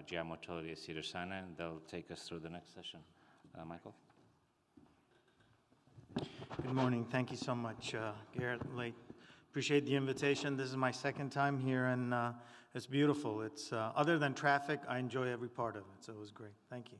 GI motility at Cedars-Sinai, and they'll take us through the next session. Michael? Good morning. Thank you so much, Garrett. Appreciate the invitation. This is my second time here, and it's beautiful. It's other than traffic, I enjoy every part of it, so it was great. Thank you.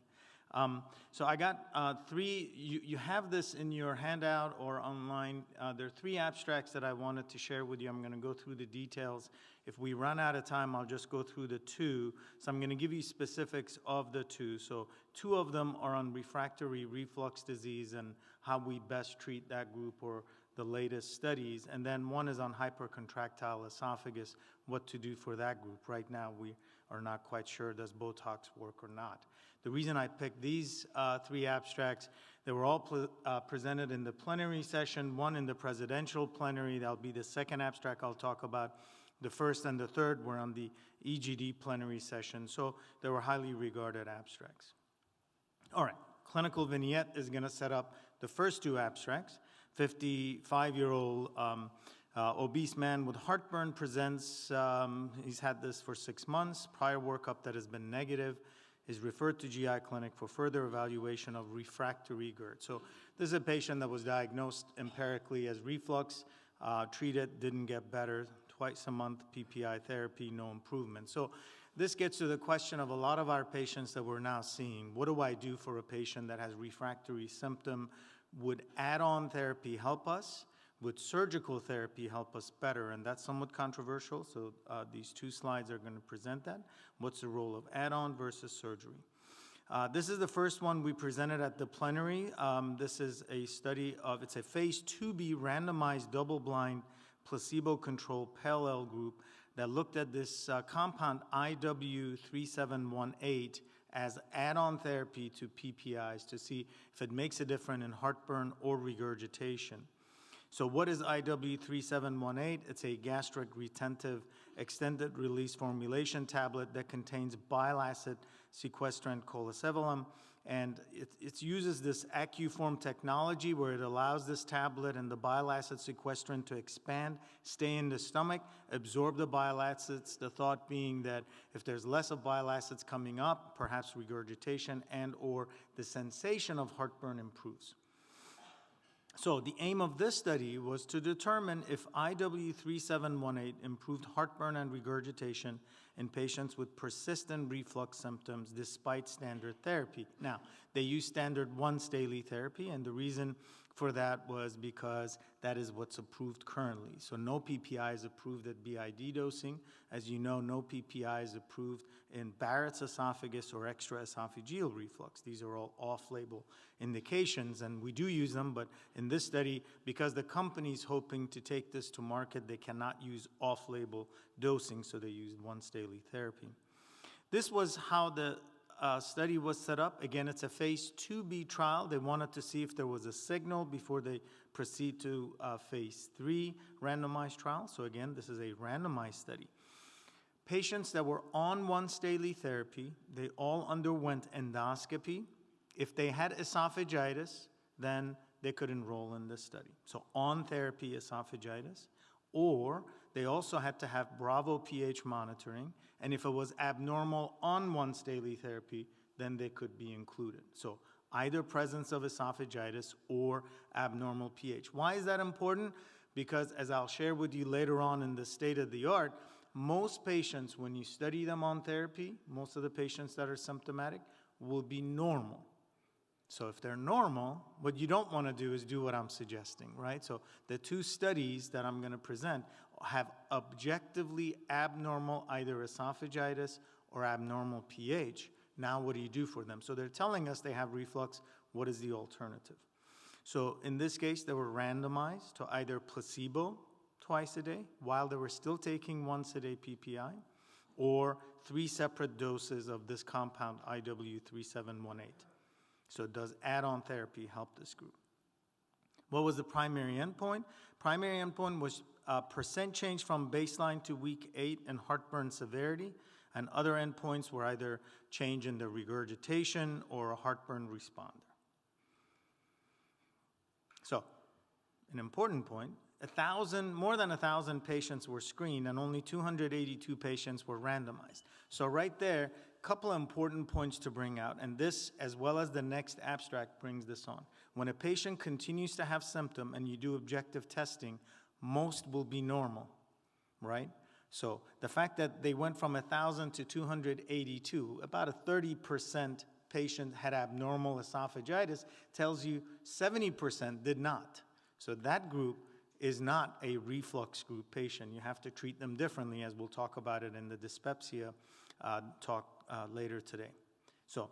So I got three. You have this in your handout or online. There are three abstracts that I wanted to share with you. I'm going to go through the details. If we run out of time, I'll just go through the two. So I'm going to give you specifics of the two. So two of them are on refractory reflux disease and how we best treat that group or the latest studies. And then one is on hypercontractile esophagus, what to do for that group. Right now, we are not quite sure, does Botox work or not. The reason I picked these three abstracts, they were all presented in the plenary session, one in the presidential plenary. That'll be the second abstract I'll talk about. The first and the third were on the EGD plenary session, so they were highly regarded abstracts. All right, clinical vignette is going to set up the first two abstracts. 55-year-old obese man with heartburn presents. He's had this for 6 months. Prior workup that has been negative. Is referred to GI clinic for further evaluation of refractory GERD. So this is a patient that was diagnosed empirically as reflux, treated, didn't get better, twice a month PPI therapy, no improvement. So this gets to the question of a lot of our patients that we're now seeing. What do I do for a patient that has refractory symptom? Would add-on therapy help us? Would surgical therapy help us better? And that's somewhat controversial, so these two slides are going to present that. What's the role of add-on versus surgery? This is the first one we presented at the plenary. This is a study of, it's a phase 2B randomized double-blind placebo-controlled parallel group that looked at this compound IW3718 as add-on therapy to PPIs to see if it makes a difference in heartburn or regurgitation. So what is IW3718? It's a gastric retentive extended release formulation tablet that contains bile acid sequestrant cholesevolum, and it uses this AccuForm technology where it allows this tablet and the bile acid sequestrant to expand, stay in the stomach, absorb the bile acids, the thought being that if there's less of bile acids coming up, perhaps regurgitation and or the sensation of heartburn improves. So the aim of this study was to determine if IW3718 improved heartburn and regurgitation in patients with persistent reflux symptoms despite standard therapy. Now, they use standard once daily therapy, and the reason for that was because that is what's approved currently. So no PPI is approved at BID dosing. As you know, no PPI is approved in Barrett's esophagus or extraesophageal reflux. These are all off-label indications, and we do use them, but in this study, because the company's hoping to take this to market, they cannot use off-label dosing, so they used once daily therapy. This was how the study was set up. Again, it's a phase 2B trial. They wanted to see if there was a signal before they proceed to phase 3 randomized trial. So again, this is a randomized study. Patients that were on once daily therapy, they all underwent endoscopy. If they had esophagitis, then they could enroll in this study. So on therapy esophagitis, or they also had to have Bravo pH monitoring, and if it was abnormal on once daily therapy, then they could be included. So either presence of esophagitis or abnormal pH. Why is that important? Because as I'll share with you later on in the state of the art, most patients, when you study them on therapy, most of the patients that are symptomatic will be normal. So if they're normal, what you don't want to do is do what I'm suggesting, right? So the two studies that I'm going to present have objectively abnormal either esophagitis or abnormal pH. Now what do you do for them? So they're telling us they have reflux. What is the alternative? So in this case, they were randomized to either placebo twice a day while they were still taking once a day PPI, or 3 separate doses of this compound IW3718. So does add-on therapy help this group? What was the primary endpoint? Primary endpoint was percent change from baseline to week 8 in heartburn severity, and other endpoints were either change in the regurgitation or a heartburn responder. So, an important point, more than 1,000 patients were screened and only 282 patients were randomized. So right there, couple of important points to bring out, and this, as well as the next abstract, brings this on. When a patient continues to have symptom and you do objective testing, most will be normal, right? So the fact that they went from 1,000 to 282, about a 30% patient had abnormal esophagitis, tells you 70% did not. So that group is not a reflux group patient. You have to treat them differently, as we'll talk about it in the dyspepsia talk later today. So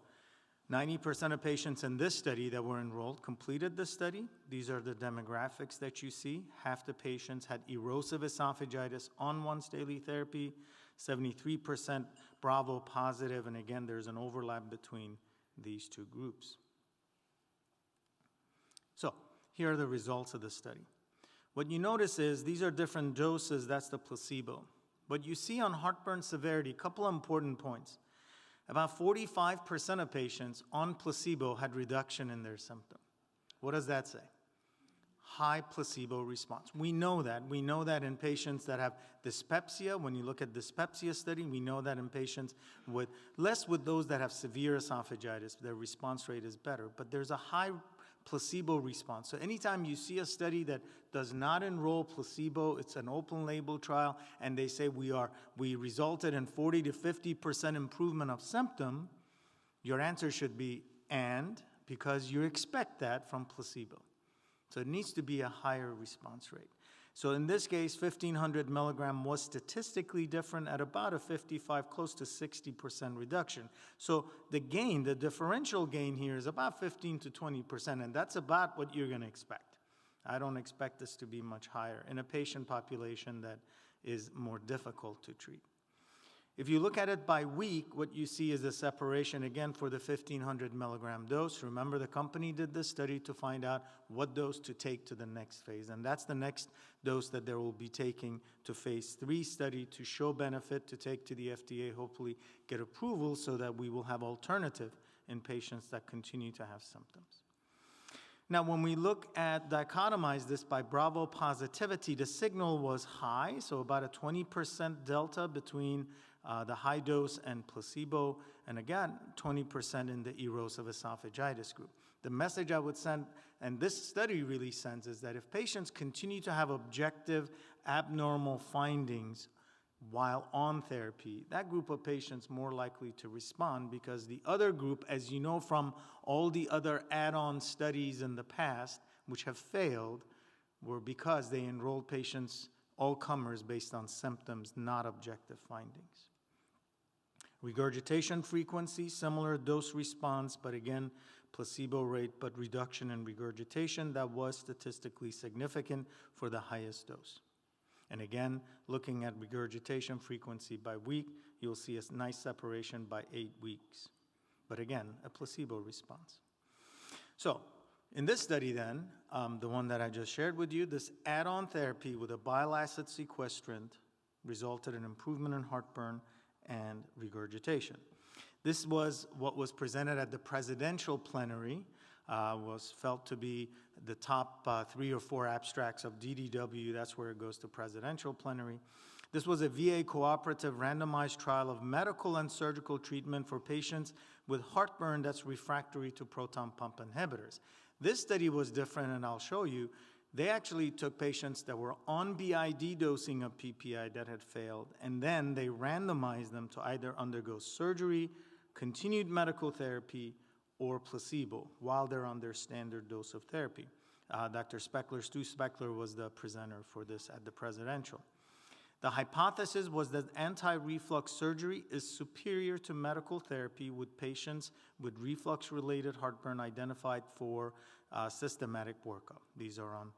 90% of patients in this study that were enrolled completed the study. These are the demographics that you see. Half the patients had erosive esophagitis on once daily therapy, 73% Bravo positive, and again, there's an overlap between these two groups. So here are the results of the study. What you notice is these are different doses, that's the placebo. What you see on heartburn severity, a couple of important points. About 45% of patients on placebo had reduction in their symptom. What does that say? High placebo response. We know that. We know that in patients that have dyspepsia. When you look at dyspepsia study, we know that in patients with, less with those that have severe esophagitis, their response rate is better. But there's a high placebo response. So anytime you see a study that does not enroll placebo, it's an open label trial, and they say we resulted in 40 to 50% improvement of symptom, your answer should be and, because you expect that from placebo. So it needs to be a higher response rate. So in this case, 1,500 milligram was statistically different at about a 55, close to 60% reduction. So the gain, the differential gain here is about 15 to 20%, and that's about what you're going to expect. I don't expect this to be much higher in a patient population that is more difficult to treat. If you look at it by week, what you see is a separation again for the 1,500 milligram dose. Remember, the company did this study to find out what dose to take to the next phase. And that's the next dose that they will be taking to phase 3 study to show benefit, to take to the FDA, hopefully get approval so that we will have alternative in patients that continue to have symptoms. Now, when we look at dichotomize this by Bravo positivity, the signal was high, so about a 20% delta between the high dose and placebo, and again, 20% in the erosive esophagitis group. The message I would send, and this study really sends, is that if patients continue to have objective abnormal findings while on therapy, that group of patients more likely to respond, because the other group, as you know from all the other add-on studies in the past, which have failed, were because they enrolled patients, all comers, based on symptoms, not objective findings. Regurgitation frequency, similar dose response, but again, placebo rate, but reduction in regurgitation that was statistically significant for the highest dose. And again, looking at regurgitation frequency by week, you'll see a nice separation by 8 weeks. But again, a placebo response. So in this study then, the one that I just shared with you, this add-on therapy with a bile acid sequestrant resulted in improvement in heartburn and regurgitation. This was what was presented at the presidential plenary, was felt to be the top 3 or 4 abstracts of DDW. That's where it goes to presidential plenary. This was a VA cooperative randomized trial of medical and surgical treatment for patients with heartburn that's refractory to proton pump inhibitors. This study was different, and I'll show you. They actually took patients that were on BID dosing of PPI that had failed, and then they randomized them to either undergo surgery, continued medical therapy, or placebo while they're on their standard dose of therapy. Dr. Speckler, Stu Speckler, was the presenter for this at the presidential. The hypothesis was that anti-reflux surgery is superior to medical therapy with patients with reflux-related heartburn identified for systematic workup. These are on,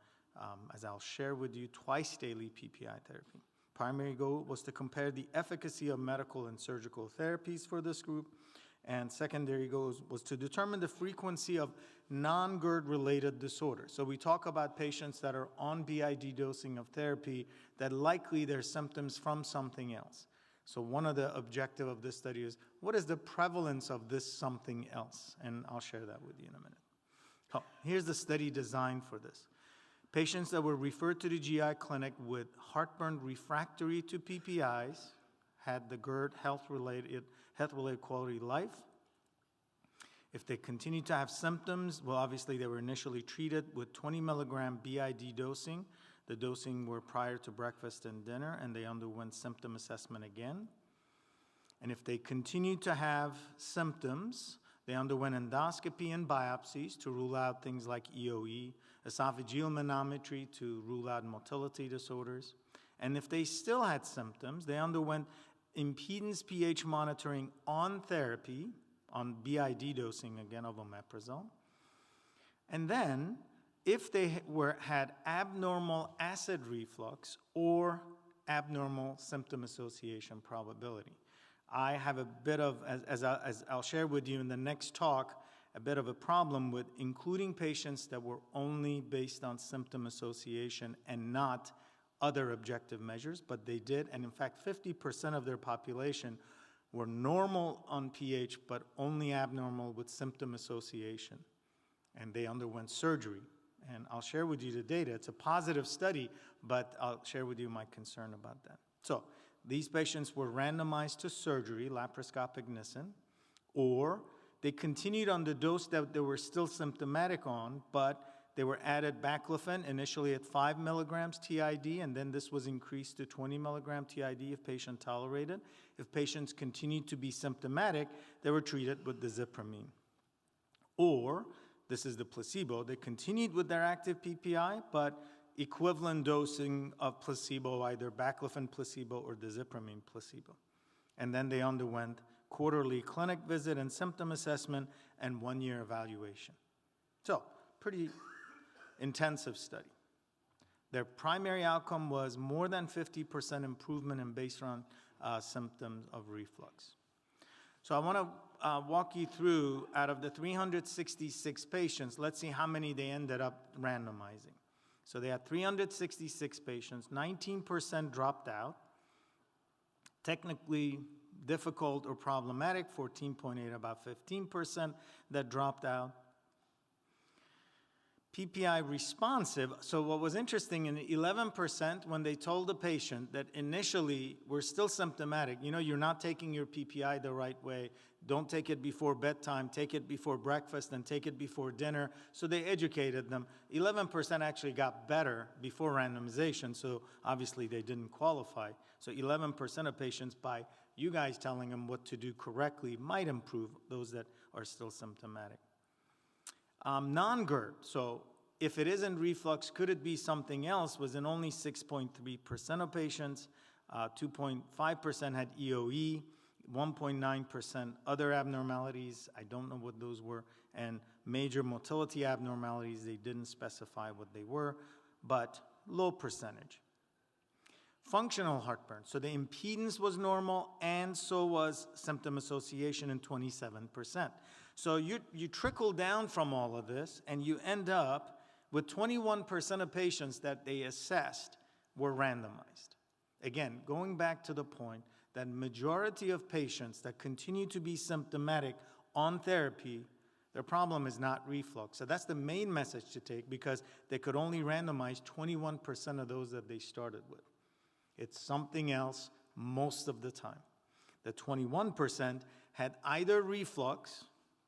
as I'll share with you, twice daily PPI therapy. Primary goal was to compare the efficacy of medical and surgical therapies for this group, and secondary goal was to determine the frequency of non-GERD related disorders. So we talk about patients that are on BID dosing of therapy that likely their symptoms from something else. So one of the objectives of this study is, what is the prevalence of this something else? And I'll share that with you in a minute. Oh, here's the study design for this. Patients that were referred to the GI clinic with heartburn refractory to PPIs, had the GERD health-related health-related quality of life. If they continue to have symptoms, well, obviously they were initially treated with 20 milligram BID dosing. The dosing were prior to breakfast and dinner, and they underwent symptom assessment again. And if they continue to have symptoms, they underwent endoscopy and biopsies to rule out things like EOE, esophageal manometry to rule out motility disorders. And if they still had symptoms, they underwent impedance pH monitoring on therapy, on BID dosing again of omeprazole. And then, if they had abnormal acid reflux or abnormal symptom association probability. I have a bit of, as I'll share with you in the next talk, a bit of a problem with including patients that were only based on symptom association and not other objective measures, but they did, and in fact 50% of their population were normal on pH, but only abnormal with symptom association, and they underwent surgery. And I'll share with you the data. It's a positive study, but I'll share with you my concern about that. So these patients were randomized to surgery, laparoscopic Nissen, or they continued on the dose that they were still symptomatic on, but they were added baclofen initially at 5 milligrams TID, and then this was increased to 20 milligram TID if patient tolerated. If patients continued to be symptomatic, they were treated with dizipramine. Or, this is the placebo, they continued with their active PPI, but equivalent dosing of placebo, either baclofen placebo or dizipramine placebo. And then they underwent quarterly clinic visit and symptom assessment and 1-year evaluation. So, pretty intensive study. Their primary outcome was more than 50% improvement in baseline symptoms of reflux. So I want to walk you through, out of the 366 patients, let's see how many they ended up randomizing. So they had 366 patients, 19% dropped out, technically difficult or problematic, 14.8, about 15% that dropped out. PPI responsive, so what was interesting, in 11%, when they told the patient that initially we're still symptomatic, you know, you're not taking your PPI the right way, don't take it before bedtime, take it before breakfast, and take it before dinner, so they educated them. 11% actually got better before randomization, so obviously they didn't qualify. So 11% of patients, by you guys telling them what to do correctly, might improve those that are still symptomatic. Non-GERD, so if it isn't reflux, could it be something else, was in only 6.3% of patients, 2.5% had EOE, 1.9% other abnormalities, I don't know what those were, and major motility abnormalities, they didn't specify what they were, but low percentage. Functional heartburn, so the impedance was normal, and so was symptom association in 27%. So you trickle down from all of this, and you end up with 21% of patients that they assessed were randomized. Again, going back to the point that majority of patients that continue to be symptomatic on therapy, their problem is not reflux. So that's the main message to take, because they could only randomize 21% of those that they started with. It's something else most of the time. The 21% had either reflux.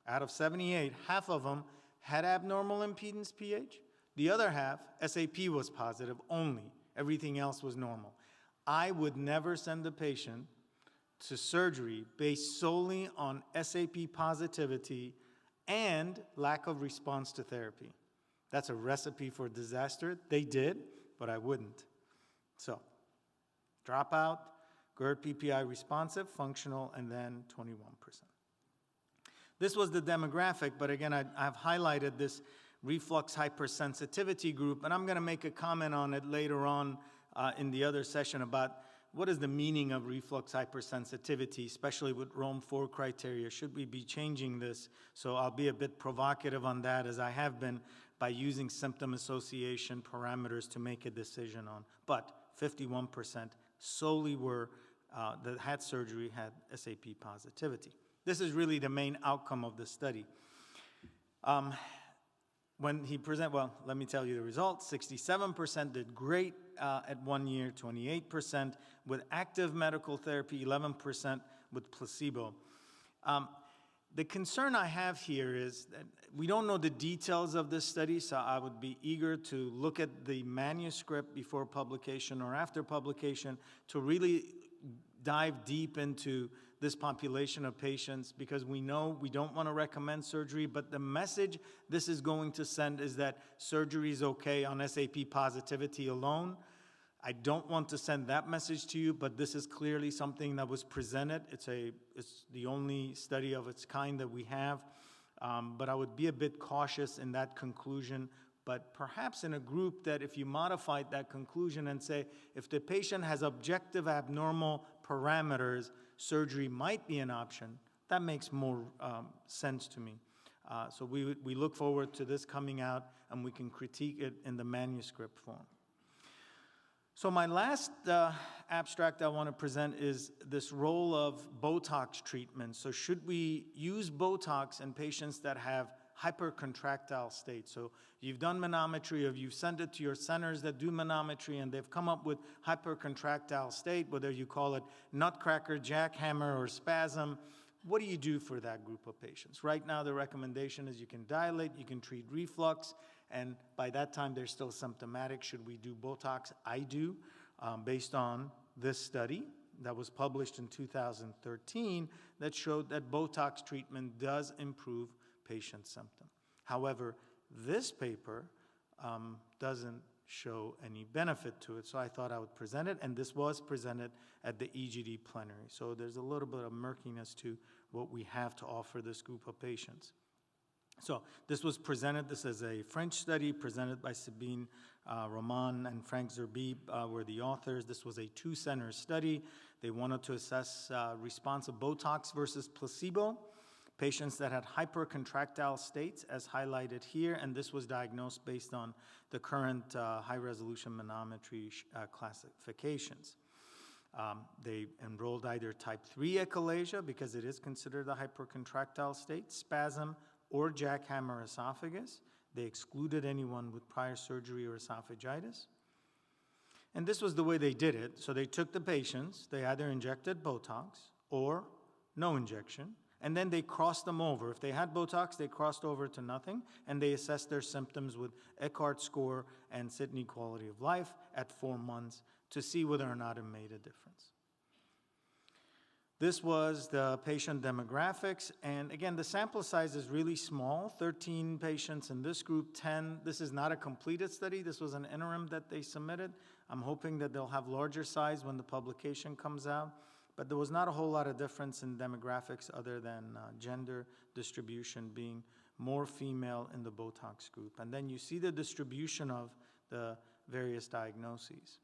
Out of 78, half of them had abnormal impedance pH. The other half, SAP was positive only. Everything else was normal. I would never send a patient to surgery based solely on SAP positivity and lack of response to therapy. That's a recipe for disaster. They did, but I wouldn't. So, dropout, GERD PPI responsive, functional, and then 21%. This was the demographic, but again, I've highlighted this reflux hypersensitivity group, and I'm going to make a comment on it later on in the other session about what is the meaning of reflux hypersensitivity, especially with Rome 4 criteria. Should we be changing this? So I'll be a bit provocative on that, as I have been, by using symptom association parameters to make a decision on. But 51% solely were, that had surgery had SAP positivity. This is really the main outcome of the study. When he presented, well, let me tell you the results. 67% did great at 1 year, 28% with active medical therapy, 11% with placebo. The concern I have here is that we don't know the details of this study, so I would be eager to look at the manuscript before publication or after publication to really dive deep into this population of patients, because we know we don't want to recommend surgery, but the message this is going to send is that surgery is okay on SAP positivity alone. I don't want to send that message to you, but this is clearly something that was presented. It's the only study of its kind that we have, but I would be a bit cautious in that conclusion. But perhaps in a group that if you modified that conclusion and say, if the patient has objective abnormal parameters, surgery might be an option, that makes more sense to me. So we look forward to this coming out, and we can critique it in the manuscript form. So my last abstract I want to present is this role of Botox treatment. So should we use Botox in patients that have hypercontractile state? So you've done manometry, or you've sent it to your centers that do manometry, and they've come up with hypercontractile state, whether you call it nutcracker, jackhammer, or spasm. What do you do for that group of patients? Right now, the recommendation is you can dilate, you can treat reflux, and by that time, they're still symptomatic. Should we do Botox? I do, based on this study that was published in 2013 that showed that Botox treatment does improve patient symptom. However, this paper doesn't show any benefit to it, so I thought I would present it, and this was presented at the EGD plenary. So there's a little bit of murkiness to what we have to offer this group of patients. So this was presented, this is a French study presented by Sabine Roman and Frank Zerbib were the authors. This was a 2-center study. They wanted to assess response of Botox versus placebo, patients that had hypercontractile states as highlighted here, and this was diagnosed based on the current high-resolution manometry classifications. They enrolled either type 3 achalasia, because it is considered a hypercontractile state, spasm, or jackhammer esophagus. They excluded anyone with prior surgery or esophagitis. And this was the way they did it. So they took the patients, they either injected Botox or no injection, and then they crossed them over. If they had Botox, they crossed over to nothing, and they assessed their symptoms with Eckhart score and Sydney quality of life at 4 months to see whether or not it made a difference. This was the patient demographics, and again, the sample size is really small, 13 patients in this group, 10. This is not a completed study. This was an interim that they submitted. I'm hoping that they'll have larger size when the publication comes out, but there was not a whole lot of difference in demographics other than gender distribution being more female in the Botox group. And then you see the distribution of the various diagnoses.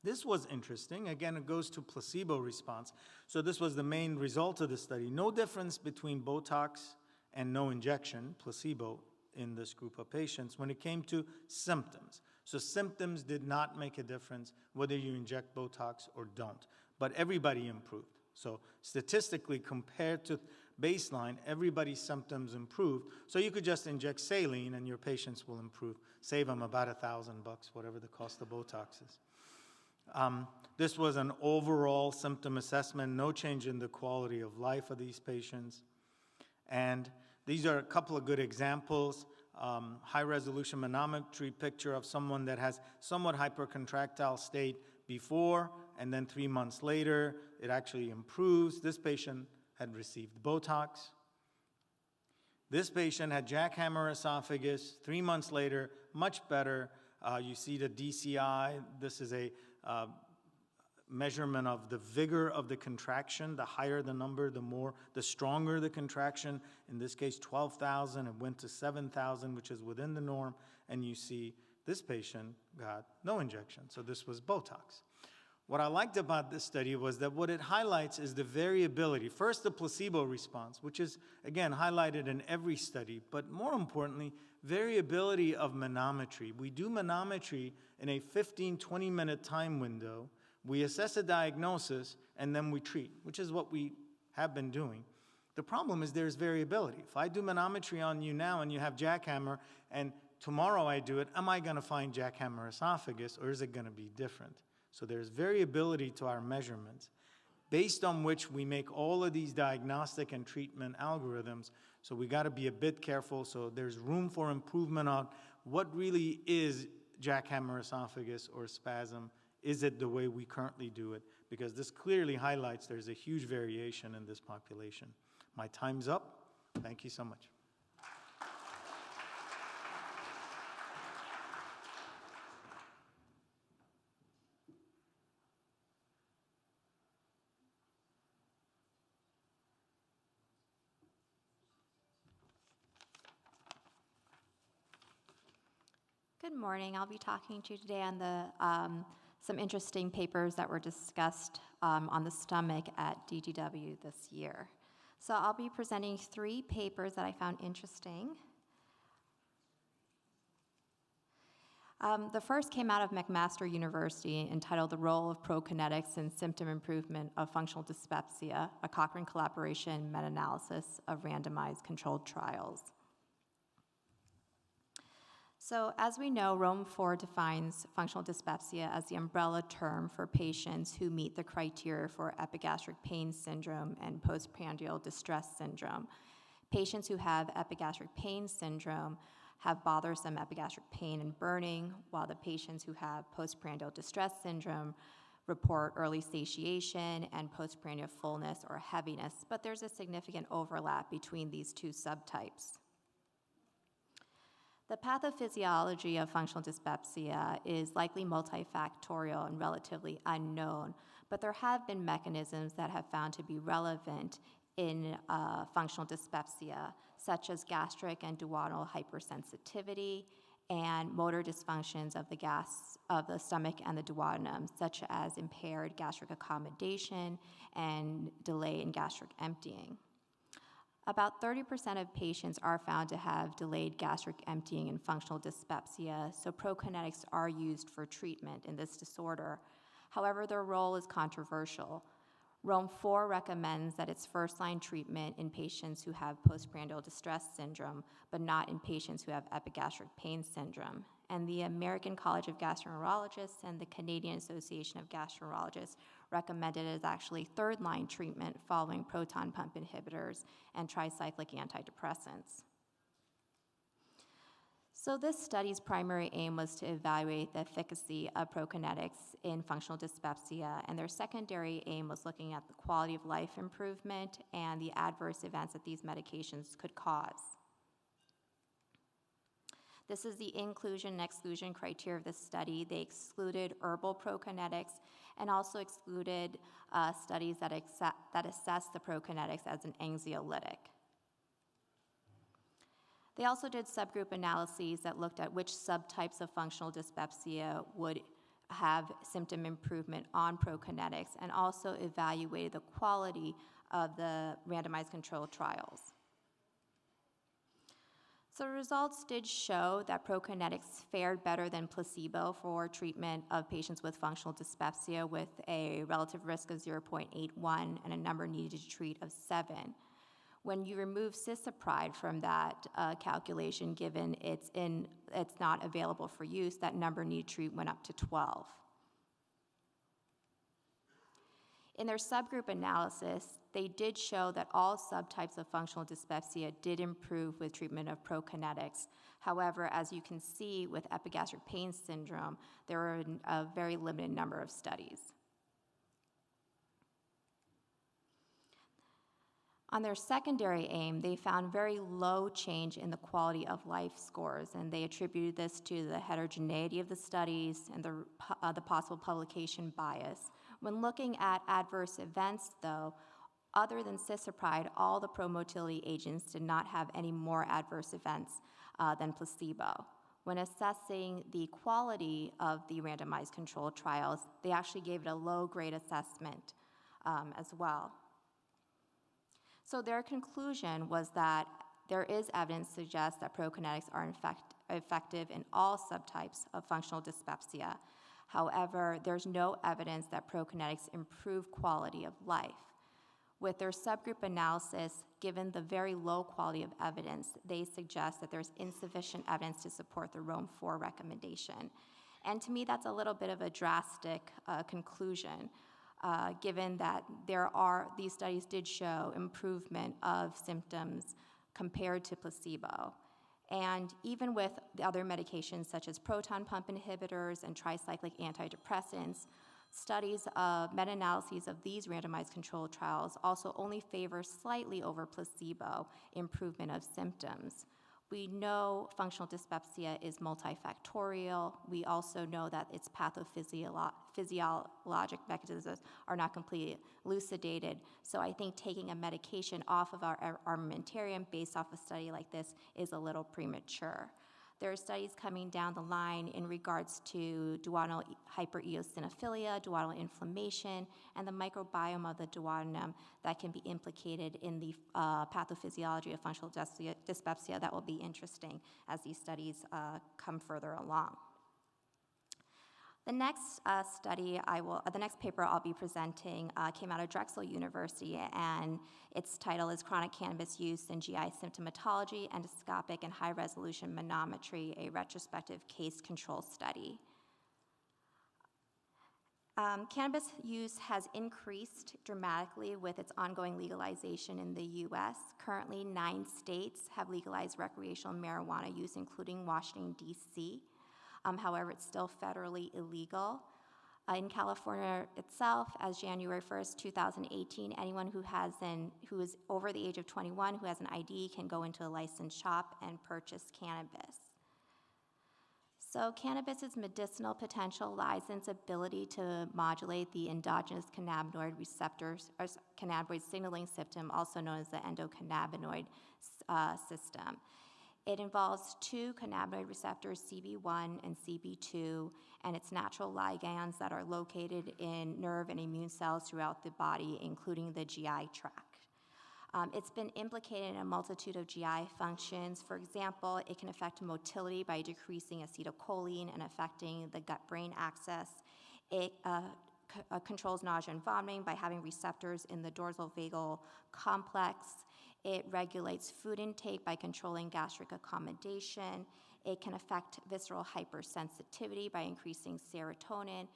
This was interesting. Again, it goes to placebo response. So this was the main result of the study. No difference between Botox and no injection, placebo, in this group of patients when it came to symptoms. So symptoms did not make a difference whether you inject Botox or don't, but everybody improved. So statistically, compared to baseline, everybody's symptoms improved. So you could just inject saline and your patients will improve. Save them about $1,000, whatever the cost of Botox is. This was an overall symptom assessment, no change in the quality of life of these patients. And these are a couple of good examples. High-resolution manometry picture of someone that has somewhat hypercontractile state before, and then 3 months later, it actually improves. This patient had received Botox. This patient had jackhammer esophagus. 3 months later, much better. You see the DCI. This is a measurement of the vigor of the contraction. The higher the number, the stronger the contraction. In this case, 12,000. It went to 7,000, which is within the norm. And you see this patient got no injection. So this was Botox. What I liked about this study was that what it highlights is the variability. First, the placebo response, which is, again, highlighted in every study. But more importantly, variability of manometry. We do manometry in a 15, 20-minute time window. We assess a diagnosis, and then we treat, which is what we have been doing. The problem is there's variability. If I do manometry on you now and you have jackhammer, and tomorrow I do it, am I going to find jackhammer esophagus, or is it going to be different? So there's variability to our measurements. based on which we make all of these diagnostic and treatment algorithms. So we got to be a bit careful. So there's room for improvement on what really is jackhammer esophagus or spasm. Is it the way we currently do it? Because this clearly highlights there's a huge variation in this population. My time's up. Thank you so much. Good morning. I'll be talking to you today on the some interesting papers that were discussed on the stomach at DDW this year. So I'll be presenting 3 papers that I found interesting. The first came out of McMaster University, entitled The Role of Prokinetics in Symptom Improvement of Functional Dyspepsia, a Cochrane collaboration meta-analysis of randomized controlled trials. So as we know, Rome 4 defines functional dyspepsia as the umbrella term for patients who meet the criteria for epigastric pain syndrome and postprandial distress syndrome. Patients who have epigastric pain syndrome have bothersome epigastric pain and burning, while the patients who have postprandial distress syndrome report early satiation and postprandial fullness or heaviness, but there's a significant overlap between these 2 subtypes. The pathophysiology of functional dyspepsia is likely multifactorial and relatively unknown, but there have been mechanisms that have found to be relevant in functional dyspepsia, such as gastric and duodenal hypersensitivity and motor dysfunctions of the stomach and the duodenum, such as impaired gastric accommodation and delay in gastric emptying. About 30% of patients are found to have delayed gastric emptying in functional dyspepsia, so prokinetics are used for treatment in this disorder. However, their role is controversial. Rome 4 recommends that it's first-line treatment in patients who have postprandial distress syndrome, but not in patients who have epigastric pain syndrome. And the American College of Gastroenterologists and the Canadian Association of Gastroenterologists recommended it as actually third-line treatment following proton pump inhibitors and tricyclic antidepressants. So this study's primary aim was to evaluate the efficacy of prokinetics in functional dyspepsia, and their secondary aim was looking at the quality of life improvement and the adverse events that these medications could cause. This is the inclusion and exclusion criteria of this study. They excluded herbal prokinetics and also excluded studies that assess the prokinetics as an anxiolytic. They also did subgroup analyses that looked at which subtypes of functional dyspepsia would have symptom improvement on prokinetics and also evaluated the quality of the randomized controlled trials. So results did show that prokinetics fared better than placebo for treatment of patients with functional dyspepsia with a relative risk of 0.81 and a number needed to treat of 7. When you remove cisapride from that calculation, given it's not available for use, that number needed to treat went up to 12. In their subgroup analysis, they did show that all subtypes of functional dyspepsia did improve with treatment of prokinetics. However, as you can see with epigastric pain syndrome, there are a very limited number of studies. On their secondary aim, they found very low change in the quality of life scores, and they attributed this to the heterogeneity of the studies and the possible publication bias. When looking at adverse events, though, other than cisapride, all the pro-motility agents did not have any more adverse events than placebo. When assessing the quality of the randomized controlled trials, they actually gave it a low-grade assessment as well. So their conclusion was that there is evidence to suggest that prokinetics are effective in all subtypes of functional dyspepsia. However, there's no evidence that prokinetics improve quality of life. With their subgroup analysis, given the very low quality of evidence, they suggest that there's insufficient evidence to support the Rome 4 recommendation. And to me, that's a little bit of a drastic conclusion. given that these studies did show improvement of symptoms compared to placebo. And even with the other medications such as proton pump inhibitors and tricyclic antidepressants, studies of meta-analyses of these randomized controlled trials also only favor slightly over placebo improvement of symptoms. We know functional dyspepsia is multifactorial. We also know that its pathophysiologic mechanisms are not completely elucidated. So I think taking a medication off of our armamentarium based off a study like this is a little premature. There are studies coming down the line in regards to duodenal hypereosinophilia, duodenal inflammation, and the microbiome of the duodenum that can be implicated in the pathophysiology of functional dyspepsia. That will be interesting as these studies come further along. The next the next paper I'll be presenting came out of Drexel University, and its title is Chronic Cannabis Use in GI Symptomatology, Endoscopic and High-Resolution Manometry, a Retrospective Case Control Study. Cannabis use has increased dramatically with its ongoing legalization in the U.S. Currently, 9 states have legalized recreational marijuana use, including Washington, D.C. However, it's still federally illegal. In California itself, as January 1st, 2018, anyone who is over the age of 21 who has an ID can go into a licensed shop and purchase cannabis. So cannabis's medicinal potential lies in its ability to modulate the endogenous cannabinoid receptors, or cannabinoid signaling system, also known as the endocannabinoid system. It involves 2 cannabinoid receptors, CB1 and CB2, and its natural ligands that are located in nerve and immune cells throughout the body, including the GI tract. It's been implicated in a multitude of GI functions. For example, it can affect motility by decreasing acetylcholine and affecting the gut-brain axis. It controls nausea and vomiting by having receptors in the dorsal vagal complex. It regulates food intake by controlling gastric accommodation. It can affect visceral hypersensitivity by increasing serotonin.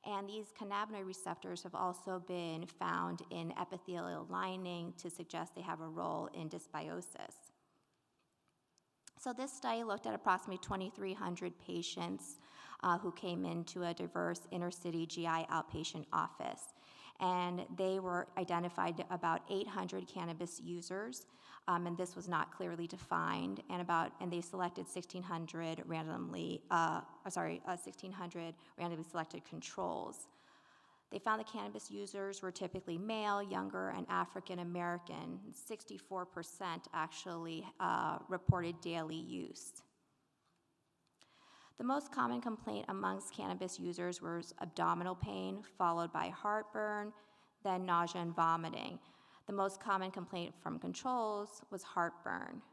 And these cannabinoid receptors have also been found in epithelial lining to suggest they have a role in dysbiosis. So this study looked at approximately 2,300 patients who came into a diverse inner-city GI outpatient office. And they were identified about 800 cannabis users, and this was not clearly defined. And they selected 1,600 randomly selected controls. They found the cannabis users were typically male, younger, and African American. 64% actually reported daily use. The most common complaint amongst cannabis users was abdominal pain, followed by heartburn, then nausea and vomiting. The most common complaint from controls was heartburn.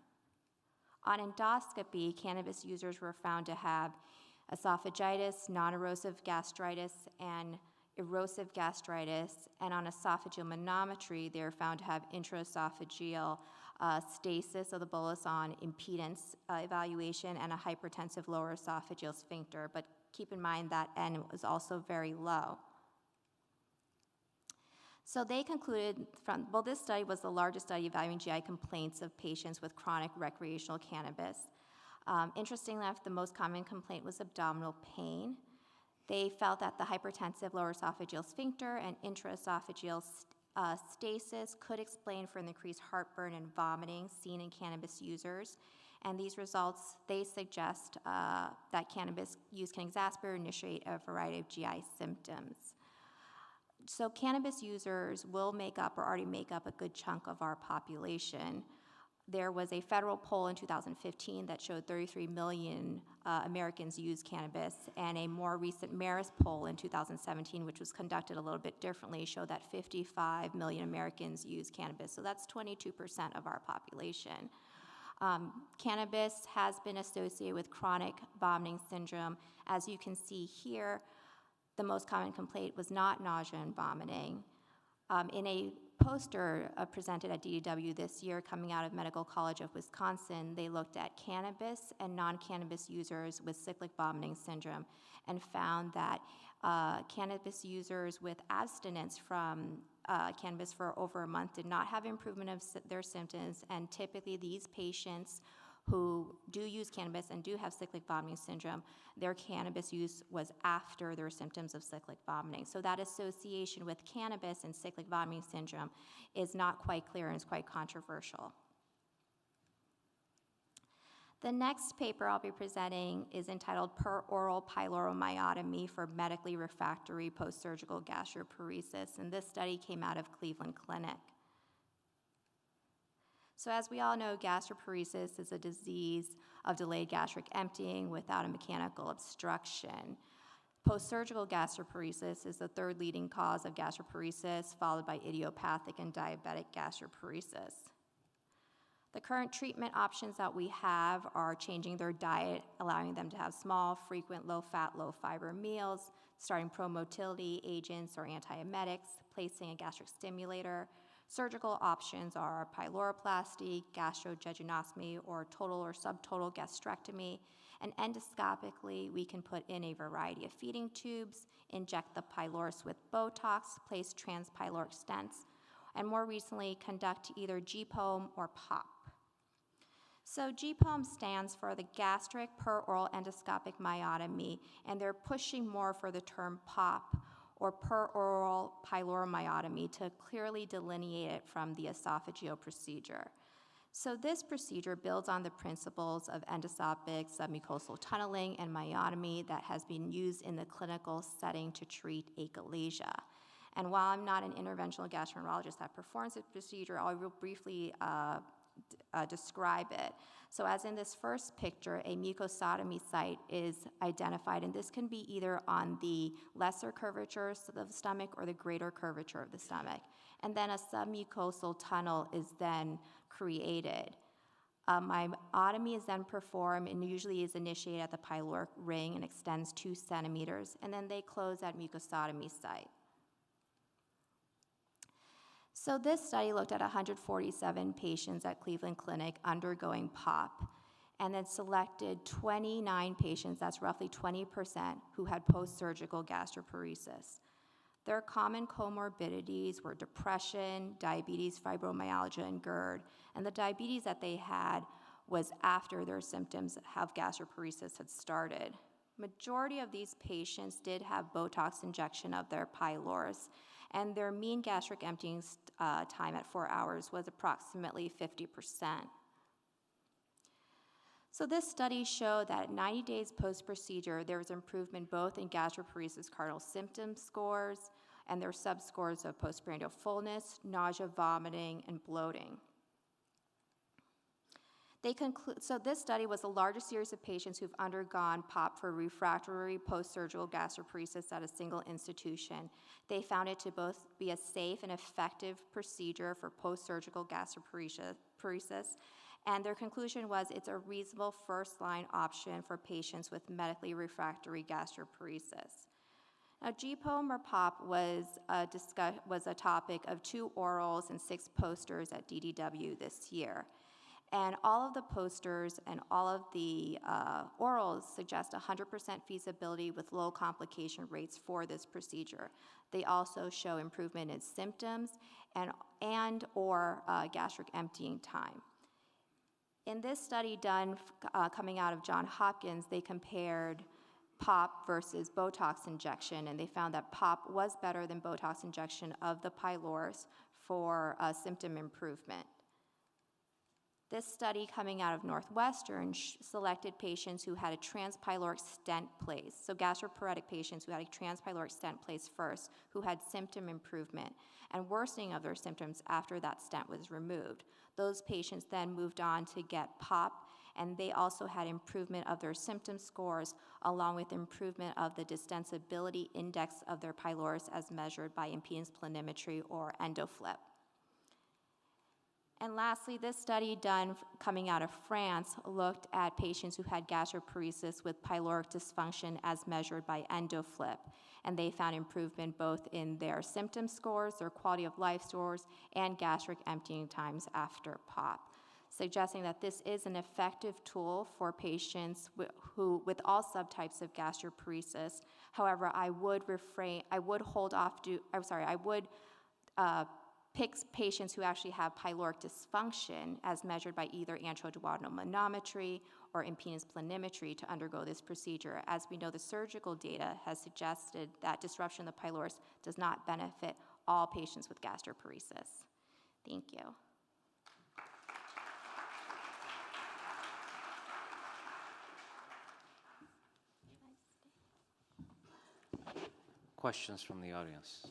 On endoscopy, cannabis users were found to have esophagitis, non-erosive gastritis, and erosive gastritis, and on esophageal manometry, they were found to have intraesophageal stasis of the bolus on impedance evaluation and a hypertensive lower esophageal sphincter, but keep in mind that N was also very low. So they concluded this study was the largest study evaluating GI complaints of patients with chronic recreational cannabis. Interestingly enough, the most common complaint was abdominal pain. They felt that the hypertensive lower esophageal sphincter and intraesophageal stasis could explain for an increased heartburn and vomiting seen in cannabis users. And these results, they suggest that cannabis use can exacerbate or initiate a variety of GI symptoms. So cannabis users will make up or already make up a good chunk of our population. There was a federal poll in 2015 that showed 33 million Americans use cannabis, and a more recent Marist poll in 2017, which was conducted a little bit differently, showed that 55 million Americans use cannabis. So that's 22% of our population. Cannabis has been associated with chronic vomiting syndrome. As you can see here, the most common complaint was not nausea and vomiting. In a poster presented at DDW this year coming out of Medical College of Wisconsin, they looked at cannabis and non-cannabis users with cyclic vomiting syndrome and found that cannabis users with abstinence from cannabis for over a month did not have improvement of their symptoms, and typically these patients who do use cannabis and do have cyclic vomiting syndrome, their cannabis use was after their symptoms of cyclic vomiting. So that association with cannabis and cyclic vomiting syndrome is not quite clear and is quite controversial. The next paper I'll be presenting is entitled Per-Oral Pyloromyotomy for Medically Refractory Post-Surgical Gastroparesis, and this study came out of Cleveland Clinic. So as we all know, gastroparesis is a disease of delayed gastric emptying without a mechanical obstruction. Post-surgical gastroparesis is the third leading cause of gastroparesis, followed by idiopathic and diabetic gastroparesis. The current treatment options that we have are changing their diet, allowing them to have small, frequent, low-fat, low-fiber meals, starting promotility agents or antiemetics, placing a gastric stimulator. Surgical options are pyloroplasty, gastrojejunostomy, or total or subtotal gastrectomy. And endoscopically, we can put in a variety of feeding tubes, inject the pylorus with Botox, place transpyloric stents, and more recently, conduct either GPOM or POP. So GPOM stands for the gastric per-oral endoscopic myotomy, and they're pushing more for the term POP, or per-oral pyloromyotomy, to clearly delineate it from the esophageal procedure. So this procedure builds on the principles of endoscopic submucosal tunneling and myotomy that has been used in the clinical setting to treat achalasia. And while I'm not an interventional gastroenterologist that performs this procedure, I will briefly describe it. So as in this first picture, a mucosotomy site is identified, and this can be either on the lesser curvature of the stomach or the greater curvature of the stomach. And then a submucosal tunnel is then created. Myotomy is then performed and usually is initiated at the pyloric ring and extends 2 centimeters, and then they close at mucosotomy site. So this study looked at 147 patients at Cleveland Clinic undergoing POP, and then selected 29 patients, that's roughly 20%, who had post-surgical gastroparesis. Their common comorbidities were depression, diabetes, fibromyalgia, and GERD, and the diabetes that they had was after their symptoms of gastroparesis had started. Majority of these patients did have Botox injection of their pylorus, and their mean gastric emptying time at 4 hours was approximately 50%. So this study showed that 90 days post-procedure, there was improvement both in gastroparesis cardinal symptom scores and their subscores of postprandial fullness, nausea, vomiting, and bloating. So this study was the largest series of patients who've undergone POP for refractory post-surgical gastroparesis at a single institution. They found it to both be a safe and effective procedure for post-surgical gastroparesis, and their conclusion was it's a reasonable first-line option for patients with medically refractory gastroparesis. Now, GPOM or POP was a topic of 2 orals and 6 posters at DDW this year. And all of the posters and all of the orals suggest 100% feasibility with low complication rates for this procedure. They also show improvement in symptoms and or gastric emptying time. In this study done coming out of Johns Hopkins, they compared POP versus Botox injection, and they found that POP was better than Botox injection of the pylorus for symptom improvement. This study coming out of Northwestern selected patients who had a transpyloric stent placed, so gastroparetic patients who had a transpyloric stent placed first, who had symptom improvement and worsening of their symptoms after that stent was removed. Those patients then moved on to get POP, and they also had improvement of their symptom scores along with improvement of the distensibility index of their pylorus as measured by impedance planimetry or endoflip. And lastly, this study coming out of France looked at patients who had gastroparesis with pyloric dysfunction as measured by EndoFlip. And they found improvement both in their symptom scores, their quality of life scores, and gastric emptying times after POP, suggesting that this is an effective tool for patients with all subtypes of gastroparesis. However, I would pick patients who actually have pyloric dysfunction as measured by either antroduodenal manometry or impedance planimetry to undergo this procedure. As we know, the surgical data has suggested that disruption of the pylorus does not benefit all patients with gastroparesis. Thank you. Questions from the audience?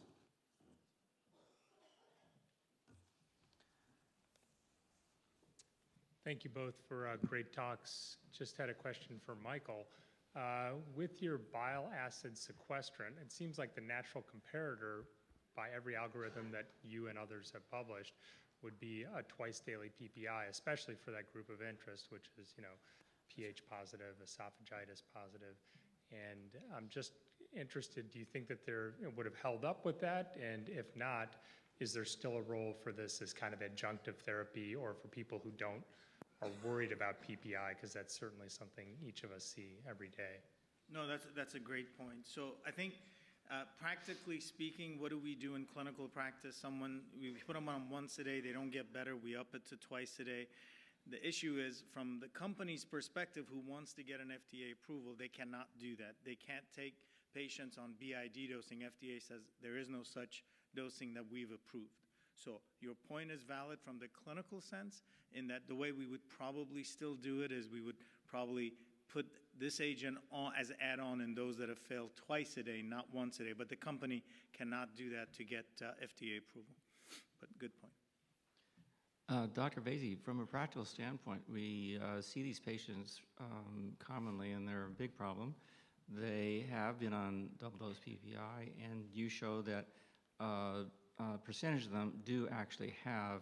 Thank you both for great talks. Just had a question for Michael. With your bile acid sequestrant, it seems like the natural comparator by every algorithm that you and others have published would be a twice daily PPI, especially for that group of interest, which is, pH positive, esophagitis positive. And I'm just interested, do you think that it would have held up with that? And if not, is there still a role for this as kind of adjunctive therapy or for people who are worried about PPI, because that's certainly something each of us see every day? No, that's a great point. So I think practically speaking, what do we do in clinical practice? We put them on once a day, they don't get better, we up it to twice a day. The issue is, from the company's perspective who wants to get an FDA approval, they cannot do that. They can't take patients on BID dosing. FDA says there is no such dosing that we've approved. So your point is valid from the clinical sense, in that the way we would probably still do it is we would probably put this agent on as add-on in those that have failed twice a day, not once a day. But the company cannot do that to get FDA approval. But good point. Dr. Vaezi, from a practical standpoint, we see these patients commonly, and they're a big problem. They have been on double-dose PPI, and you show that a percentage of them do actually have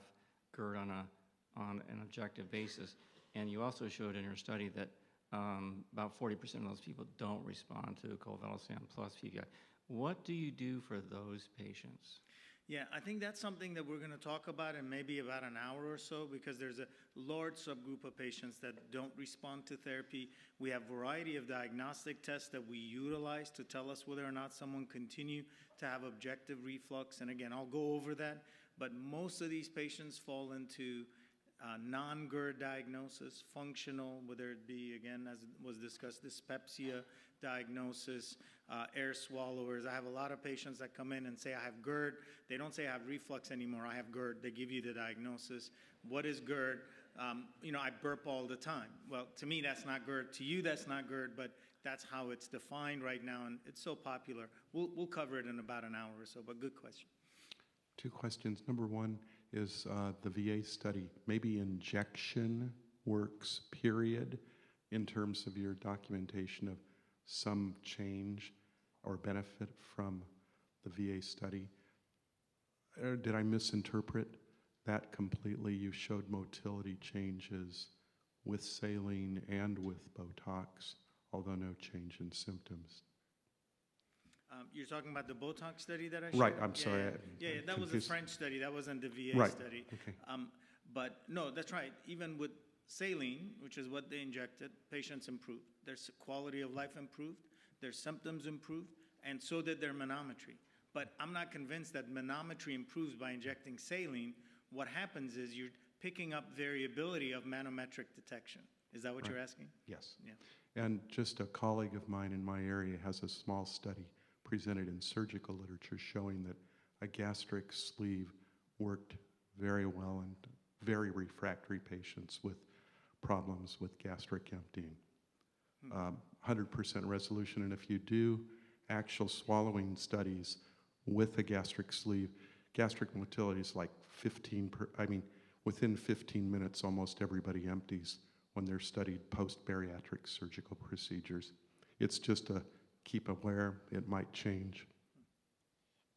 GERD on an objective basis. And you also showed in your study that about 40% of those people don't respond to Covalescent plus PPI. What do you do for those patients? Yeah, I think that's something that we're going to talk about in maybe about an hour or so, because there's a large subgroup of patients that don't respond to therapy. We have a variety of diagnostic tests that we utilize to tell us whether or not someone continue to have objective reflux. And again, I'll go over that. But most of these patients fall into non-GERD diagnosis, functional, whether it be, again, as was discussed, dyspepsia diagnosis, air swallowers. I have a lot of patients that come in and say, I have GERD. They don't say I have reflux anymore. I have GERD. They give you the diagnosis. What is GERD? I burp all the time. Well, to me, that's not GERD. To you, that's not GERD, but that's how it's defined right now, and it's so popular. We'll cover it in about an hour or so, but good question. Two questions. Number one is the VA study. Maybe injection works, period, in terms of your documentation of some change or benefit from the VA study. Or did I misinterpret that completely? You showed motility changes with saline and with Botox, although no change in symptoms. You're talking about the Botox study that I showed? Right, I'm sorry. Yeah, that was a French study. That wasn't the VA right. study. Okay. But no, that's right. Even with saline, which is what they injected, patients improved. Their quality of life improved, their symptoms improved, and so did their manometry. But I'm not convinced that manometry improves by injecting saline. What happens is you're picking up variability of manometric detection. Is that what you're asking? Yes. Yeah. And just a colleague of mine in my area has a small study presented in surgical literature showing that a gastric sleeve worked very well in very refractory patients with problems with gastric emptying. 100% resolution, and if you do actual swallowing studies with a gastric sleeve, gastric motility is like within 15 minutes, almost everybody empties when they're studied post-bariatric surgical procedures. It's just a keep aware, it might change.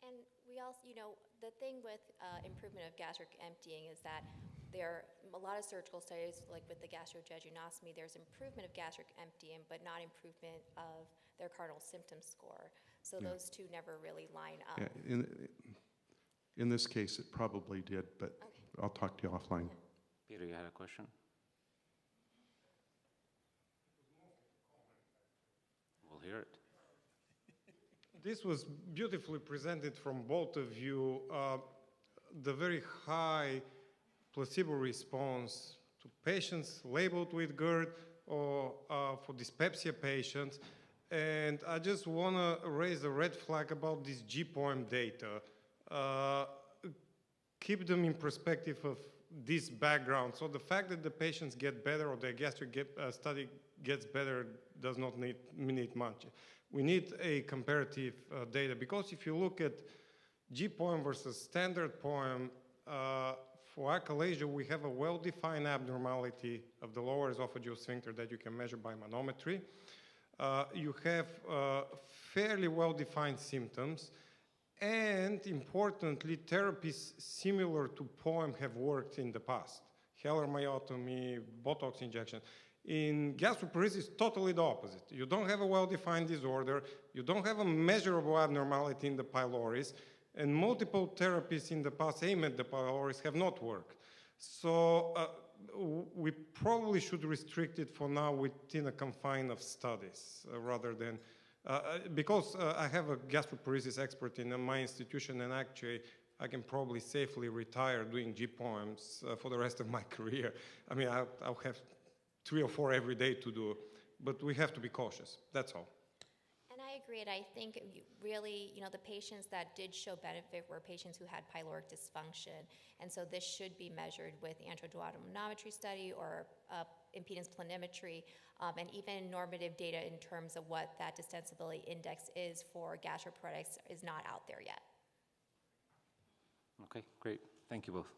And we also, The thing with improvement of gastric emptying is that there are a lot of surgical studies, like with the gastrojejunostomy, there's improvement of gastric emptying, but not improvement of their cardinal symptom score. So Yeah. those two never really line up. Yeah, in this case, it probably did, but Okay. I'll talk to you offline. Peter, you had a question? We'll hear it. This was beautifully presented from both of you. The very high placebo response to patients labeled with GERD or for dyspepsia patients. And I just want to raise a red flag about this GPOEM data. Keep them in perspective of this background. So the fact that the patients get better or their gastric study gets better does not mean much. We need a comparative data, because if you look at GPOEM versus standard poem, for achalasia, we have a well-defined abnormality of the lower esophageal sphincter that you can measure by manometry. You have fairly well-defined symptoms, and importantly, therapies similar to POEM have worked in the past. Halar myotomy, Botox injection. In gastroparesis, totally the opposite. You don't have a well-defined disorder, you don't have a measurable abnormality in the pylorus, and multiple therapies in the past aimed at the pylorus have not worked. So we probably should restrict it for now within a confine of studies, rather than, because I have a gastroparesis expert in my institution, and actually I can probably safely retire doing GPOEMs for the rest of my career. I mean, I'll have 3 or 4 every day to do, but we have to be cautious, that's all. And I agree, and I think really, the patients that did show benefit were patients who had pyloric dysfunction, and so this should be measured with angioduodenal manometry study or impedance planimetry, and even normative data in terms of what that distensibility index is for gastroparesis is not out there yet. Okay, great. Thank you both.